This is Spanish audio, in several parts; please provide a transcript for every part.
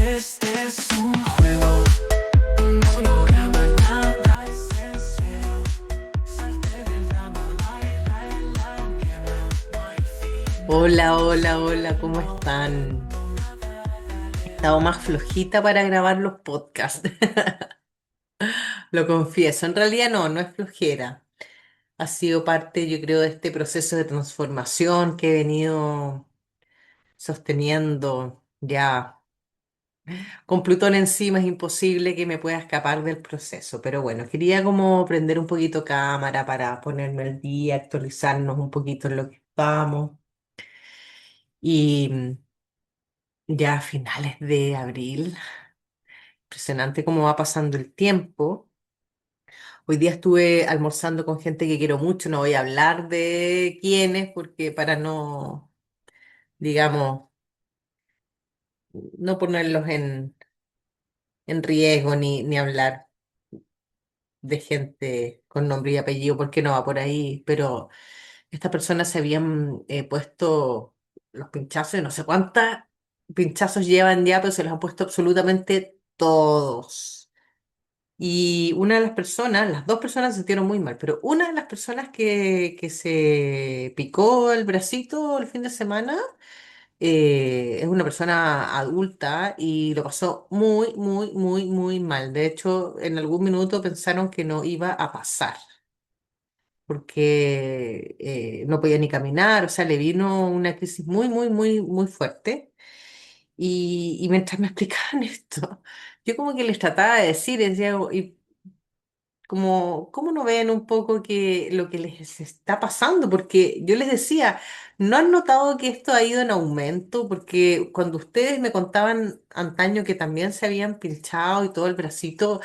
Este es un juego, un monograma, nada es en serio. Salte del drama, baila en la hoguera, no hay final. Hola, hola, hola, ¿cómo están? He estado más flojita para grabar los podcasts, lo confieso. En realidad no es flojera. Ha sido parte, yo creo, de este proceso de transformación que he venido sosteniendo ya. Con Plutón encima es imposible que me pueda escapar del proceso, pero bueno, quería como prender un poquito cámara para ponerme al día, actualizarnos un poquito en lo que estamos. Y ya a finales de abril. Impresionante cómo va pasando el tiempo. Hoy día estuve almorzando con gente que quiero mucho, no voy a hablar de quiénes porque para no, digamos, no ponerlos en riesgo ni hablar de gente con nombre y apellido porque no va por ahí, pero estas personas se habían puesto los pinchazos y no sé cuántas pinchazos llevan ya, pero se los han puesto absolutamente todos. Y una de las personas, las dos personas se sintieron muy mal, pero una de las personas que se picó el bracito el fin de semana es una persona adulta y lo pasó muy, muy, muy, muy mal. De hecho, en algún minuto pensaron que no iba a pasar porque no podía ni caminar, o sea, le vino una crisis muy, muy, muy, muy fuerte. Y mientras me explicaban esto, yo como que les trataba de decir, decía, como, ¿cómo no ven un poco que lo que les está pasando? Porque yo les decía, ¿no han notado que esto ha ido en aumento? Porque cuando ustedes me contaban antaño que también se habían pinchado y todo el bracito,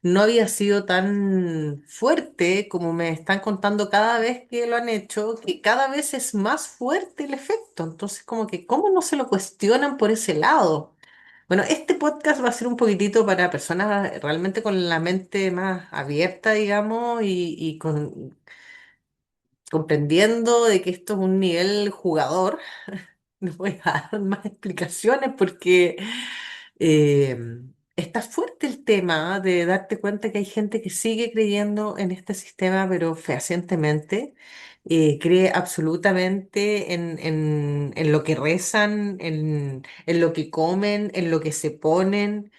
no había sido tan fuerte como me están contando cada vez que lo han hecho, que cada vez es más fuerte el efecto. Entonces, como que, ¿cómo no se lo cuestionan por ese lado? Bueno, este podcast va a ser un poquitito para personas realmente con la mente más abierta, digamos, y comprendiendo de que esto es un nivel jugador. No voy a dar más explicaciones porque eh, está fuerte el tema de darte cuenta que hay gente que sigue creyendo en este sistema, pero fehacientemente. Cree absolutamente en lo que rezan, en lo que comen, en lo que se ponen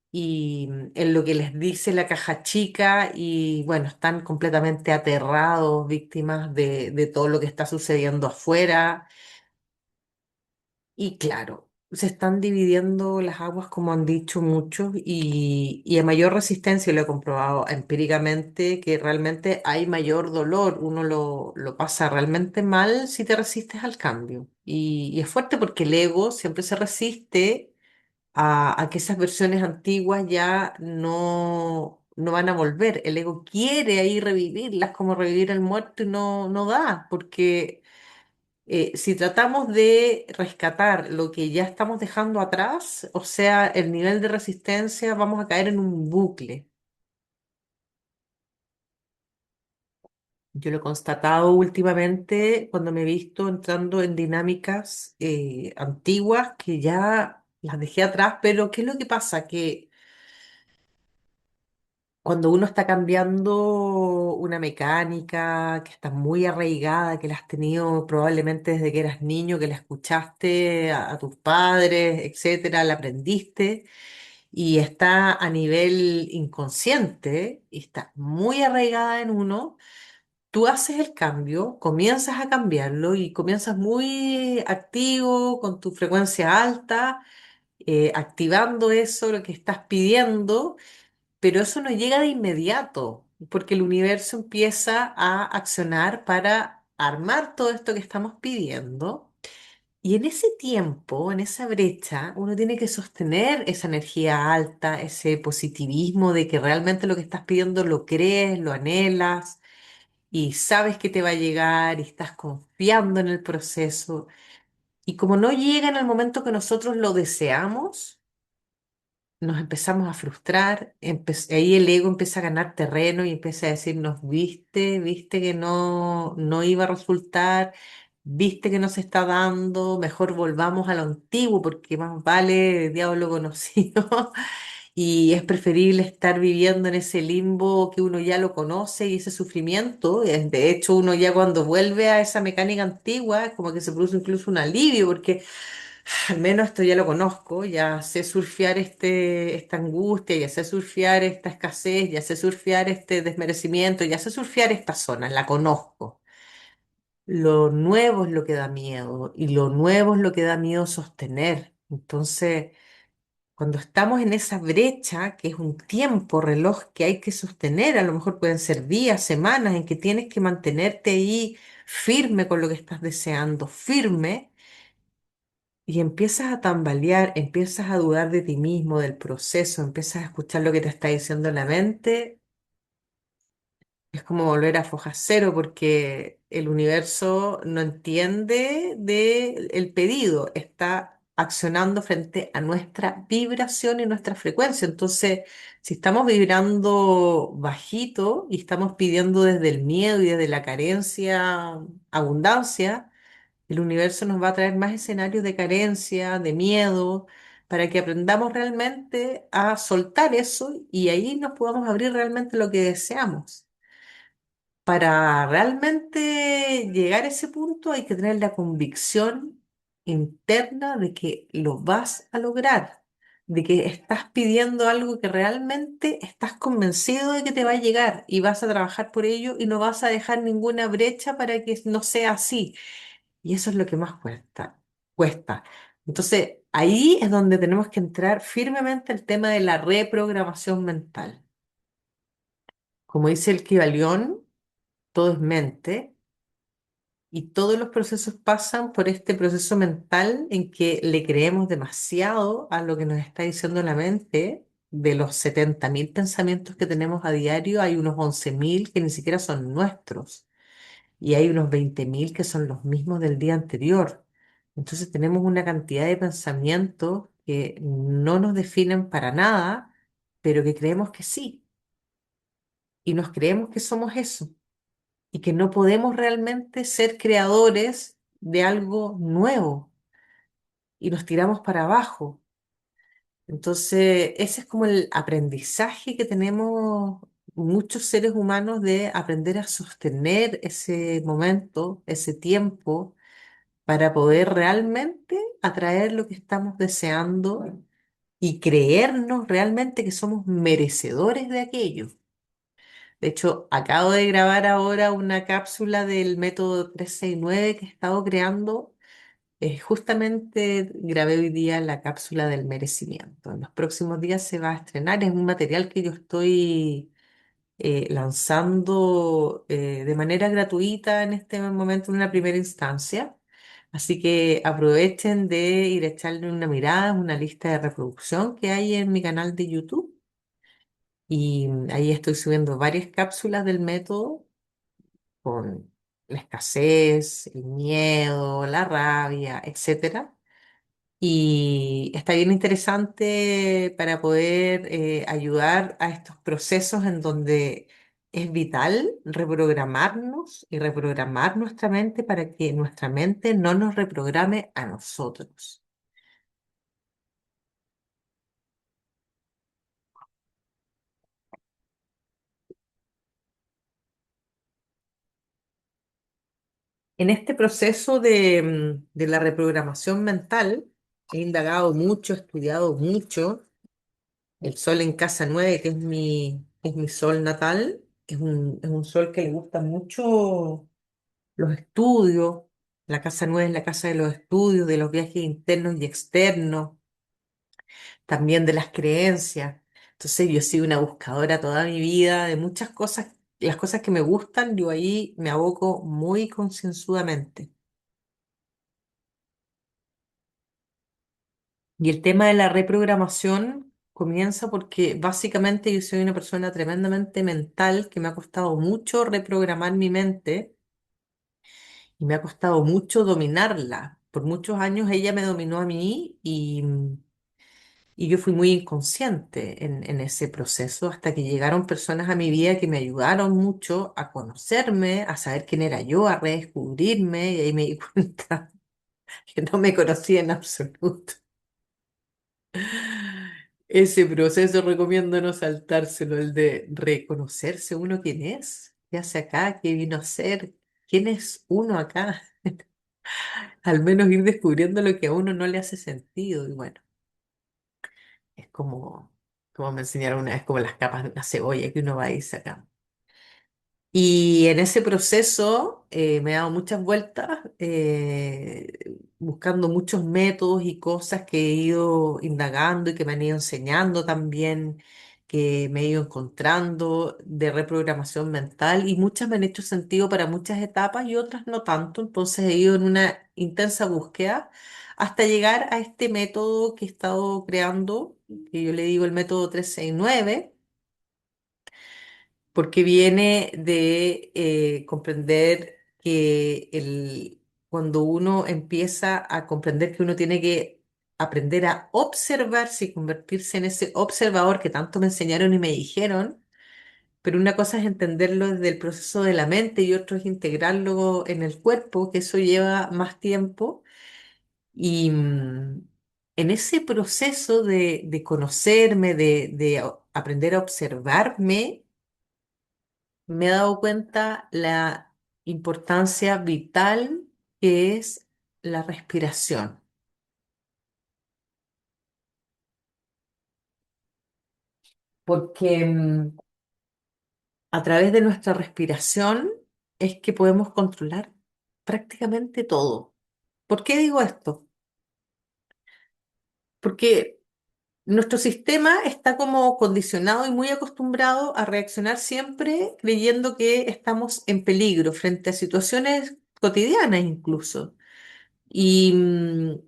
y en lo que les dice la caja chica y bueno, están completamente aterrados, víctimas de todo lo que está sucediendo afuera. Y claro, se están dividiendo las aguas como han dicho muchos y a mayor resistencia lo he comprobado empíricamente que realmente hay mayor dolor, uno lo pasa realmente mal si te resistes al cambio. Y es fuerte porque el ego siempre se resiste a que esas versiones antiguas ya no van a volver. El ego quiere ahí revivirlas como revivir el muerto y no da, porque si tratamos de rescatar lo que ya estamos dejando atrás, o sea, el nivel de resistencia, vamos a caer en un bucle. Yo lo he constatado últimamente cuando me he visto entrando en dinámicas antiguas que ya las dejé atrás, pero ¿qué es lo que pasa? Que cuando uno está cambiando una mecánica que está muy arraigada, que la has tenido probablemente desde que eras niño, que la escuchaste a tus padres, etcétera, la aprendiste y está a nivel inconsciente y está muy arraigada en uno, tú haces el cambio, comienzas a cambiarlo y comienzas muy activo, con tu frecuencia alta, activando eso, lo que estás pidiendo, pero eso no llega de inmediato, porque el universo empieza a accionar para armar todo esto que estamos pidiendo. Y en ese tiempo, en esa brecha, uno tiene que sostener esa energía alta, ese positivismo de que realmente lo que estás pidiendo lo crees, lo anhelas y sabes que te va a llegar y estás confiando en el proceso. Y como no llega en el momento que nosotros lo deseamos, nos empezamos a frustrar, ahí el ego empieza a ganar terreno y empieza a decirnos, viste que no iba a resultar, viste que no se está dando, mejor volvamos a lo antiguo porque más vale diablo conocido. Y es preferible estar viviendo en ese limbo que uno ya lo conoce y ese sufrimiento. De hecho, uno ya cuando vuelve a esa mecánica antigua, es como que se produce incluso un alivio, porque al menos esto ya lo conozco, ya sé surfear esta angustia, ya sé surfear esta escasez, ya sé surfear este desmerecimiento, ya sé surfear esta zona, la conozco. Lo nuevo es lo que da miedo y lo nuevo es lo que da miedo sostener. Entonces, cuando estamos en esa brecha, que es un tiempo, reloj que hay que sostener, a lo mejor pueden ser días, semanas, en que tienes que mantenerte ahí firme con lo que estás deseando, firme, y empiezas a tambalear, empiezas a dudar de ti mismo, del proceso, empiezas a escuchar lo que te está diciendo la mente, es como volver a foja cero porque el universo no entiende del pedido, está accionando frente a nuestra vibración y nuestra frecuencia. Entonces, si estamos vibrando bajito y estamos pidiendo desde el miedo y desde la carencia, abundancia, el universo nos va a traer más escenarios de carencia, de miedo, para que aprendamos realmente a soltar eso y ahí nos podamos abrir realmente lo que deseamos. Para realmente llegar a ese punto hay que tener la convicción interna de que lo vas a lograr, de que estás pidiendo algo que realmente estás convencido de que te va a llegar y vas a trabajar por ello y no vas a dejar ninguna brecha para que no sea así. Y eso es lo que más cuesta, cuesta. Entonces, ahí es donde tenemos que entrar firmemente el tema de la reprogramación mental. Como dice el Kybalión, todo es mente. Y todos los procesos pasan por este proceso mental en que le creemos demasiado a lo que nos está diciendo la mente. De los 70.000 pensamientos que tenemos a diario, hay unos 11.000 que ni siquiera son nuestros. Y hay unos 20.000 que son los mismos del día anterior. Entonces tenemos una cantidad de pensamientos que no nos definen para nada, pero que creemos que sí. Y nos creemos que somos eso y que no podemos realmente ser creadores de algo nuevo y nos tiramos para abajo. Entonces, ese es como el aprendizaje que tenemos muchos seres humanos de aprender a sostener ese momento, ese tiempo, para poder realmente atraer lo que estamos deseando y creernos realmente que somos merecedores de aquello. De hecho, acabo de grabar ahora una cápsula del método 369 que he estado creando. Justamente grabé hoy día la cápsula del merecimiento. En los próximos días se va a estrenar. Es un material que yo estoy lanzando de manera gratuita en este momento en una primera instancia. Así que aprovechen de ir a echarle una mirada, es una lista de reproducción que hay en mi canal de YouTube. Y ahí estoy subiendo varias cápsulas del método con la escasez, el miedo, la rabia, etcétera. Y está bien interesante para poder ayudar a estos procesos en donde es vital reprogramarnos y reprogramar nuestra mente para que nuestra mente no nos reprograme a nosotros. En este proceso de la reprogramación mental, he indagado mucho, he estudiado mucho. El sol en casa 9 que es mi sol natal, es un sol que le gusta mucho los estudios. La casa 9 es la casa de los estudios, de los viajes internos y externos, también de las creencias. Entonces yo he sido una buscadora toda mi vida de muchas cosas, las cosas que me gustan, yo ahí me aboco muy concienzudamente. Y el tema de la reprogramación comienza porque básicamente yo soy una persona tremendamente mental que me ha costado mucho reprogramar mi mente y me ha costado mucho dominarla. Por muchos años ella me dominó a mí Y yo fui muy inconsciente en ese proceso hasta que llegaron personas a mi vida que me ayudaron mucho a conocerme, a saber quién era yo, a redescubrirme, y ahí me di cuenta que no me conocía en absoluto. Ese proceso recomiendo no saltárselo, el de reconocerse uno quién es, qué hace acá, qué vino a hacer, quién es uno acá. Al menos ir descubriendo lo que a uno no le hace sentido. Y bueno, es como me enseñaron una vez, como las capas de una cebolla que uno va a ir sacando. Y en ese proceso me he dado muchas vueltas, buscando muchos métodos y cosas que he ido indagando y que me han ido enseñando también, que me he ido encontrando de reprogramación mental y muchas me han hecho sentido para muchas etapas y otras no tanto. Entonces he ido en una intensa búsqueda hasta llegar a este método que he estado creando, que yo le digo el método 369 porque viene de comprender que cuando uno empieza a comprender que uno tiene que aprender a observarse y convertirse en ese observador que tanto me enseñaron y me dijeron, pero una cosa es entenderlo desde el proceso de la mente y otro es integrarlo en el cuerpo, que eso lleva más tiempo. Y en ese proceso de conocerme, de aprender a observarme, me he dado cuenta la importancia vital que es la respiración, porque a través de nuestra respiración es que podemos controlar prácticamente todo. ¿Por qué digo esto? Porque nuestro sistema está como condicionado y muy acostumbrado a reaccionar siempre creyendo que estamos en peligro frente a situaciones cotidianas incluso. Y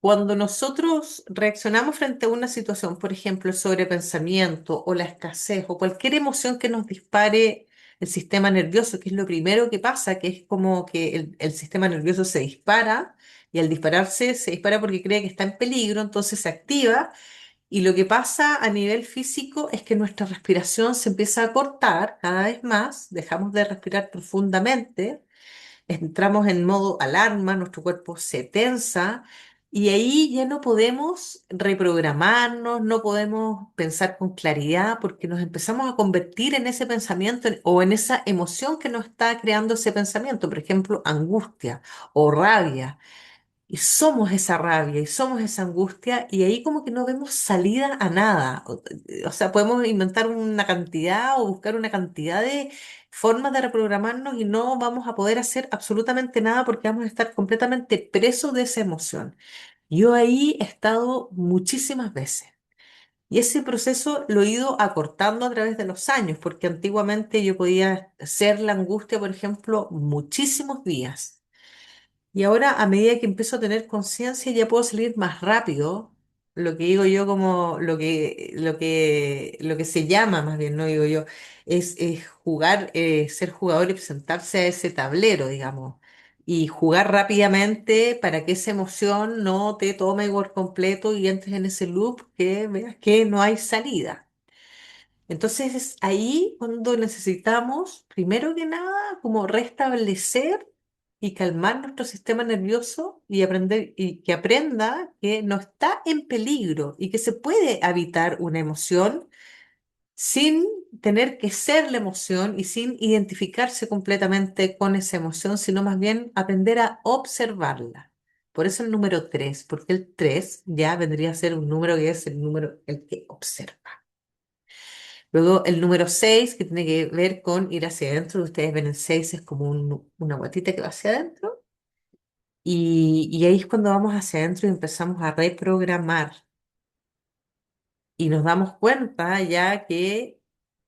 cuando nosotros reaccionamos frente a una situación, por ejemplo, el sobrepensamiento o la escasez o cualquier emoción que nos dispare el sistema nervioso, que es lo primero que pasa, que es como que el sistema nervioso se dispara y al dispararse se dispara porque cree que está en peligro, entonces se activa y lo que pasa a nivel físico es que nuestra respiración se empieza a cortar cada vez más, dejamos de respirar profundamente, entramos en modo alarma, nuestro cuerpo se tensa y ahí ya no podemos reprogramarnos, no podemos pensar con claridad porque nos empezamos a convertir en ese pensamiento o en esa emoción que nos está creando ese pensamiento, por ejemplo, angustia o rabia. Y somos esa rabia y somos esa angustia y ahí como que no vemos salida a nada. O sea, podemos inventar una cantidad o buscar una cantidad de formas de reprogramarnos y no vamos a poder hacer absolutamente nada porque vamos a estar completamente presos de esa emoción. Yo ahí he estado muchísimas veces y ese proceso lo he ido acortando a través de los años porque antiguamente yo podía ser la angustia, por ejemplo, muchísimos días. Y ahora, a medida que empiezo a tener conciencia, ya puedo salir más rápido. Lo que digo yo como lo que se llama, más bien, no digo yo, es jugar, ser jugador y presentarse a ese tablero, digamos. Y jugar rápidamente para que esa emoción no te tome por completo y entres en ese loop que veas que no hay salida. Entonces es ahí cuando necesitamos, primero que nada, como restablecer y calmar nuestro sistema nervioso y aprender y que aprenda que no está en peligro y que se puede habitar una emoción sin tener que ser la emoción y sin identificarse completamente con esa emoción, sino más bien aprender a observarla. Por eso el número 3 porque el 3 ya vendría a ser un número que es el número el que observa. Luego el número 6 que tiene que ver con ir hacia adentro. Ustedes ven el 6 es como una guatita que va hacia adentro. Y ahí es cuando vamos hacia adentro y empezamos a reprogramar. Y nos damos cuenta ya que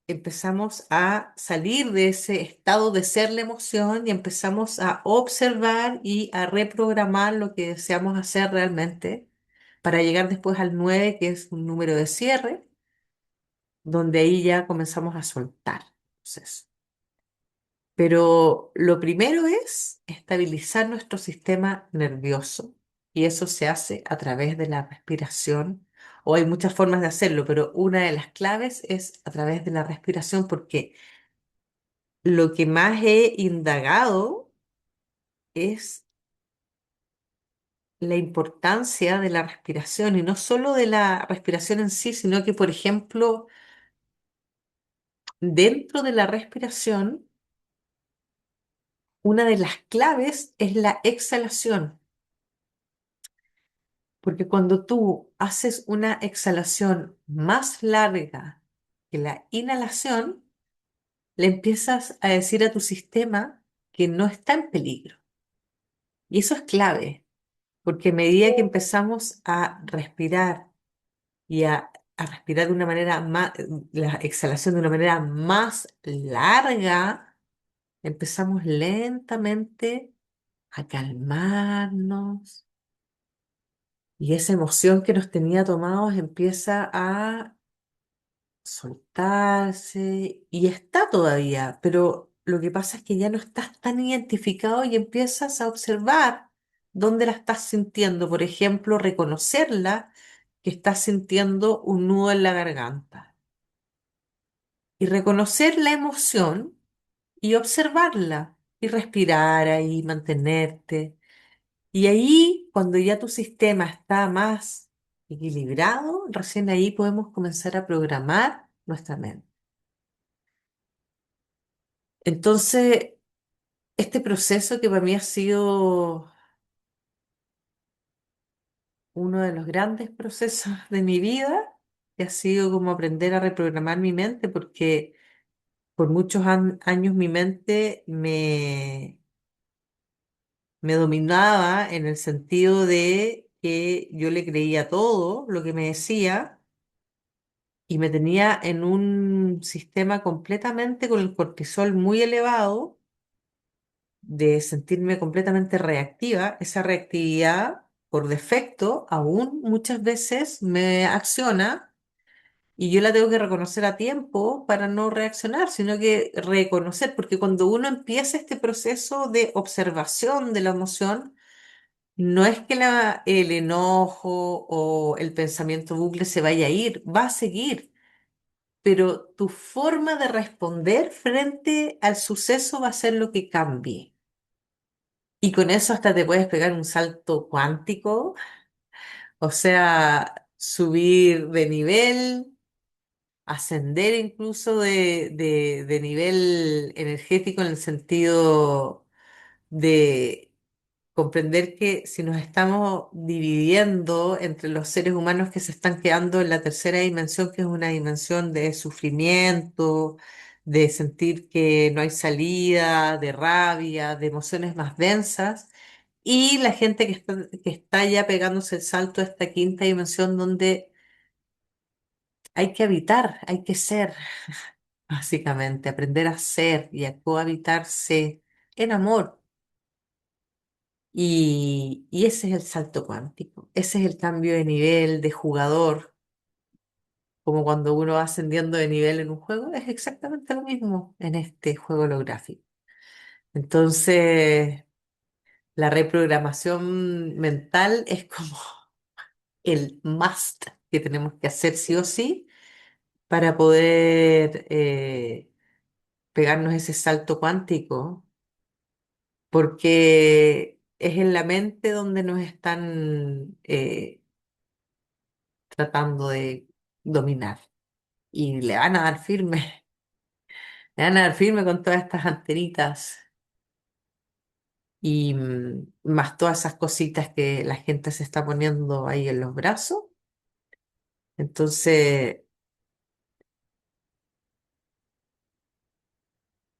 empezamos a salir de ese estado de ser la emoción y empezamos a observar y a reprogramar lo que deseamos hacer realmente para llegar después al 9 que es un número de cierre, donde ahí ya comenzamos a soltar. Entonces, pero lo primero es estabilizar nuestro sistema nervioso y eso se hace a través de la respiración o hay muchas formas de hacerlo, pero una de las claves es a través de la respiración, porque lo que más he indagado es la importancia de la respiración y no solo de la respiración en sí, sino que, por ejemplo, dentro de la respiración, una de las claves es la exhalación, porque cuando tú haces una exhalación más larga que la inhalación, le empiezas a decir a tu sistema que no está en peligro. Y eso es clave, porque a medida que empezamos a respirar y a respirar de una manera más, la exhalación de una manera más larga, empezamos lentamente a calmarnos y esa emoción que nos tenía tomados empieza a soltarse y está todavía, pero lo que pasa es que ya no estás tan identificado y empiezas a observar dónde la estás sintiendo. Por ejemplo, reconocerla que estás sintiendo un nudo en la garganta y reconocer la emoción y observarla y respirar ahí, mantenerte. Y ahí, cuando ya tu sistema está más equilibrado, recién ahí podemos comenzar a programar nuestra mente. Entonces, este proceso que para mí ha sido uno de los grandes procesos de mi vida, que ha sido como aprender a reprogramar mi mente, porque por muchos años mi mente me dominaba en el sentido de que yo le creía todo lo que me decía y me tenía en un sistema completamente con el cortisol muy elevado, de sentirme completamente reactiva. Esa reactividad, por defecto, aún muchas veces me acciona y yo la tengo que reconocer a tiempo para no reaccionar, sino que reconocer, porque cuando uno empieza este proceso de observación de la emoción, no es que el enojo o el pensamiento bucle se vaya a ir, va a seguir, pero tu forma de responder frente al suceso va a ser lo que cambie. Y con eso hasta te puedes pegar un salto cuántico, o sea, subir de nivel, ascender incluso de nivel energético en el sentido de comprender que si nos estamos dividiendo entre los seres humanos que se están quedando en la tercera dimensión, que es una dimensión de sufrimiento, de sentir que no hay salida, de rabia, de emociones más densas, y la gente que está ya pegándose el salto a esta quinta dimensión donde hay que habitar, hay que ser, básicamente, aprender a ser y a cohabitarse en amor. Y ese es el salto cuántico, ese es el cambio de nivel de jugador, como cuando uno va ascendiendo de nivel en un juego, es exactamente lo mismo en este juego holográfico. Entonces, la reprogramación mental es como el must que tenemos que hacer sí o sí para poder pegarnos ese salto cuántico, porque es en la mente donde nos están tratando de dominar. Y le van a dar firme, le van a dar firme con todas estas antenitas y más todas esas cositas que la gente se está poniendo ahí en los brazos. Entonces,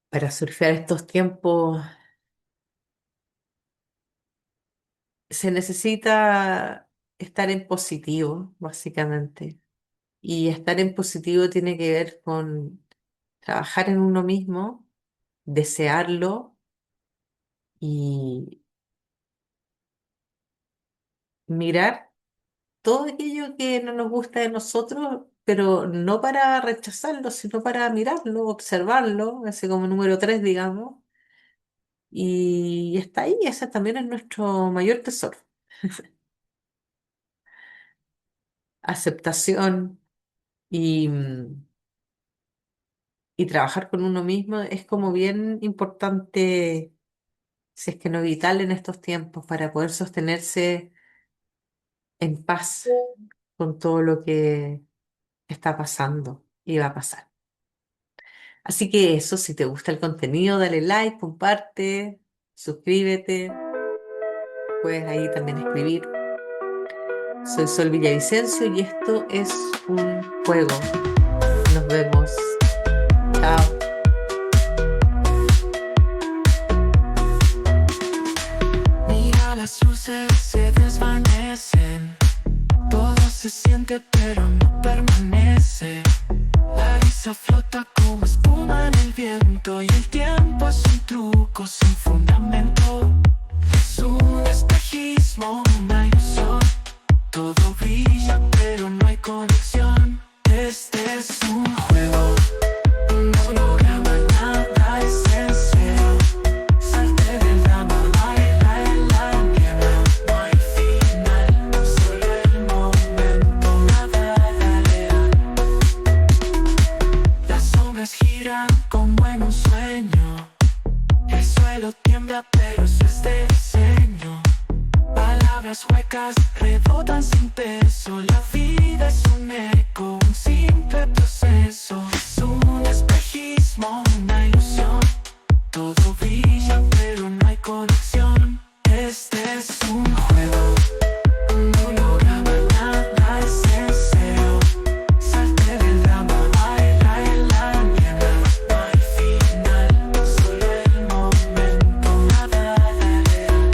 para surfear estos tiempos se necesita estar en positivo, básicamente. Y estar en positivo tiene que ver con trabajar en uno mismo, desearlo y mirar todo aquello que no nos gusta de nosotros, pero no para rechazarlo, sino para mirarlo, observarlo, ese como número 3, digamos, y está ahí, ese también es nuestro mayor tesoro. aceptación y, y trabajar con uno mismo es como bien importante, si es que no vital en estos tiempos, para poder sostenerse en paz con todo lo que está pasando y va a pasar. Así que eso, si te gusta el contenido, dale like, comparte, suscríbete, puedes ahí también escribir. Soy Sol Villavicencio y esto es un juego. Nos vemos. Chao. Mira, las luces se desvanecen. Todo se siente pero no permanece. La brisa flota como espuma en el viento y el tiempo es un truco sin fundamento. Es un espejismo, una ilusión. Todo brilla pero no hay conexión. Este es un juego, un holograma, nada es en serio. Salte del drama, baila en la niebla. No hay final, solo el momento, nada real. Las sombras giran como en un sueño. El suelo tiembla pero es este diseño. Palabras huecas rebotan sin peso. La vida es un eco, un simple proceso. Es un espejismo, una ilusión. Todo brilla pero no hay conexión. Este es un juego, un holograma, nada es en serio. Salte del drama, baila en la niebla. No hay final, solo el momento, nada real.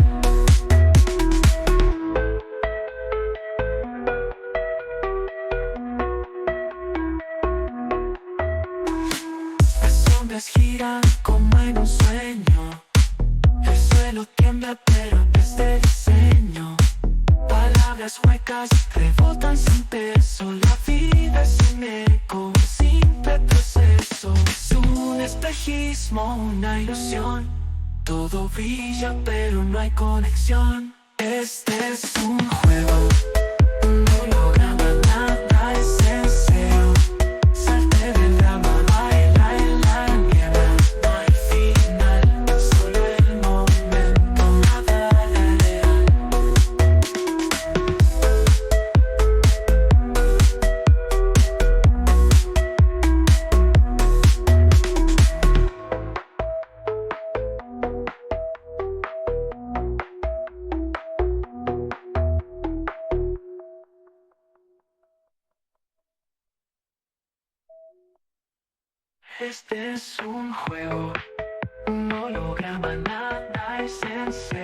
Las sombras giran como en un sueño. El suelo tiembla pero desde diseño. Palabras huecas rebotan sin peso. La vida es un eco, un simple proceso. Es un espejismo, una ilusión. Todo brilla pero no hay conexión. Este es un juego, un holograma, nada es en serio. Salte del drama, baila en la niebla. No hay final, solo el momento, nada real. Este es un juego, un holograma, nada es en serio.